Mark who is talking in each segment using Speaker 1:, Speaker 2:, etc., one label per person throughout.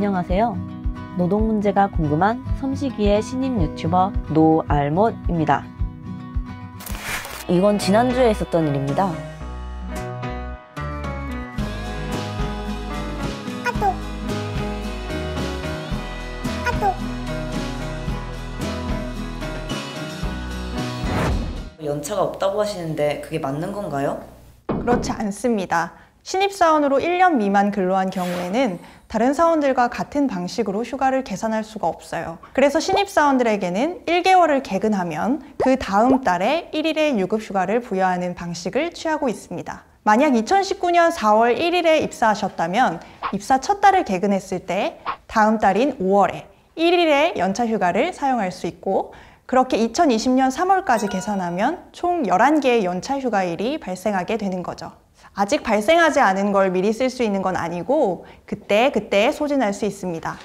Speaker 1: 안녕하세요. 노동 문제가 궁금한 섬시기의 신임 유튜버 노알못입니다. 이건 지난주에 있었던 일입니다. 연차가 없다고 하시는데 그게 맞는 건가요?
Speaker 2: 그렇지 않습니다. 신입사원으로 1년 미만 근로한 경우에는 다른 사원들과 같은 방식으로 휴가를 계산할 수가 없어요. 그래서 신입사원들에게는 1개월을 개근하면 그 다음 달에 1일의 유급휴가를 부여하는 방식을 취하고 있습니다. 만약 2019년 4월 1일에 입사하셨다면 입사 첫 달을 개근했을 때 다음 달인 5월에 1일의 연차휴가를 사용할 수 있고, 그렇게 2020년 3월까지 계산하면 총 11개의 연차휴가일이 발생하게 되는 거죠. 아직 발생하지 않은 걸 미리 쓸 수 있는 건 아니고 그때 소진할 수 있습니다.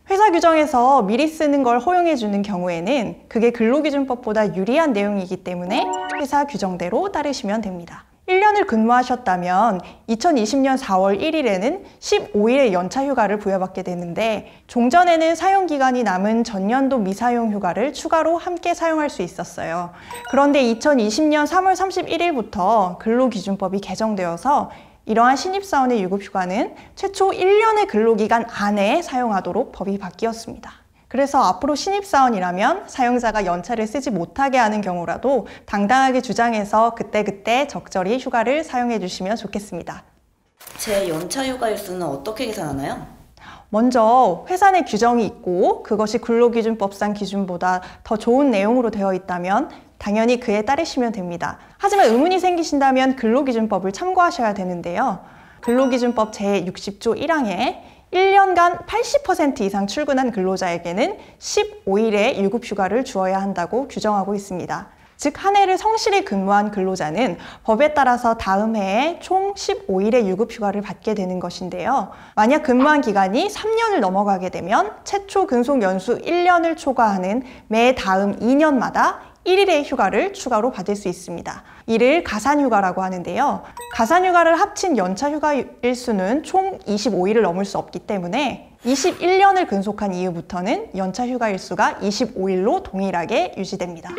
Speaker 2: 회사 규정에서 미리 쓰는 걸 허용해 주는 경우에는 그게 근로기준법보다 유리한 내용이기 때문에 회사 규정대로 따르시면 됩니다. 1년을 근무하셨다면 2020년 4월 1일에는 15일의 연차휴가를 부여받게 되는데, 종전에는 사용기간이 남은 전년도 미사용 휴가를 추가로 함께 사용할 수 있었어요. 그런데 2020년 3월 31일부터 근로기준법이 개정되어서 이러한 신입사원의 유급휴가는 최초 1년의 근로기간 안에 사용하도록 법이 바뀌었습니다. 그래서 앞으로 신입사원이라면 사용자가 연차를 쓰지 못하게 하는 경우라도 당당하게 주장해서 그때 적절히 휴가를 사용해 주시면 좋겠습니다.
Speaker 1: 제 연차휴가 일수는 어떻게 계산하나요?
Speaker 2: 먼저 회사 내 규정이 있고 그것이 근로기준법상 기준보다 더 좋은 내용으로 되어 있다면 당연히 그에 따르시면 됩니다. 하지만 의문이 생기신다면 근로기준법을 참고하셔야 되는데요. 근로기준법 제60조 1항에 1년간 80% 이상 출근한 근로자에게는 15일의 유급휴가를 주어야 한다고 규정하고 있습니다. 즉, 한 해를 성실히 근무한 근로자는 법에 따라서 다음 해에 총 15일의 유급휴가를 받게 되는 것인데요. 만약 근무한 기간이 3년을 넘어가게 되면 최초 근속 연수 1년을 초과하는 매 다음 2년마다 1일의 휴가를 추가로 받을 수 있습니다. 이를 가산휴가라고 하는데요. 가산휴가를 합친 연차휴가 일수는 총 25일을 넘을 수 없기 때문에 21년을 근속한 이후부터는 연차휴가 일수가 25일로 동일하게 유지됩니다.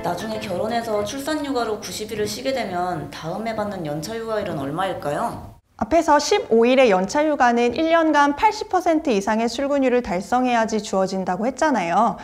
Speaker 1: 나중에 결혼해서 출산휴가로 90일을 쉬게 되면 다음에 받는 연차휴가일은 얼마일까요?
Speaker 2: 앞에서 15일의 연차휴가는 1년간 80% 이상의 출근율을 달성해야지 주어진다고 했잖아요.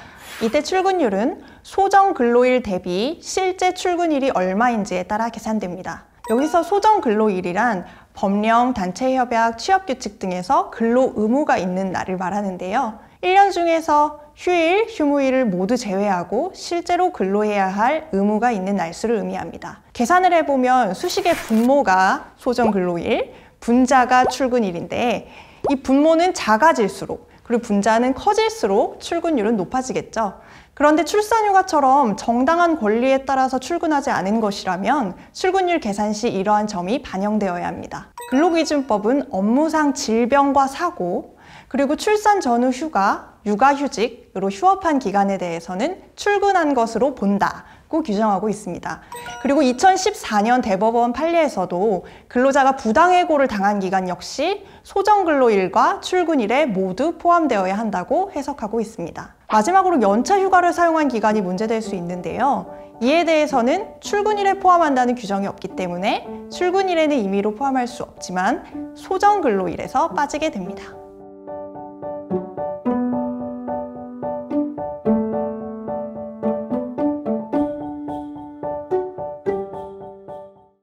Speaker 2: 이때 출근율은 소정 근로일 대비 실제 출근일이 얼마인지에 따라 계산됩니다. 여기서 소정 근로일이란 법령, 단체협약, 취업규칙 등에서 근로 의무가 있는 날을 말하는데요. 1년 중에서 휴일, 휴무일을 모두 제외하고 실제로 근로해야 할 의무가 있는 날수를 의미합니다. 계산을 해보면 수식의 분모가 소정 근로일, 분자가 출근일인데 이 분모는 작아질수록 그리고 분자는 커질수록 출근율은 높아지겠죠. 그런데 출산휴가처럼 정당한 권리에 따라서 출근하지 않은 것이라면 출근율 계산 시 이러한 점이 반영되어야 합니다. 근로기준법은 업무상 질병과 사고, 그리고 출산 전후 휴가, 육아휴직으로 휴업한 기간에 대해서는 출근한 것으로 본다고 규정하고 있습니다. 그리고 2014년 대법원 판례에서도 근로자가 부당해고를 당한 기간 역시 소정근로일과 출근일에 모두 포함되어야 한다고 해석하고 있습니다. 마지막으로 연차휴가를 사용한 기간이 문제될 수 있는데요. 이에 대해서는 출근일에 포함한다는 규정이 없기 때문에 출근일에는 임의로 포함할 수 없지만 소정근로일에서 빠지게 됩니다.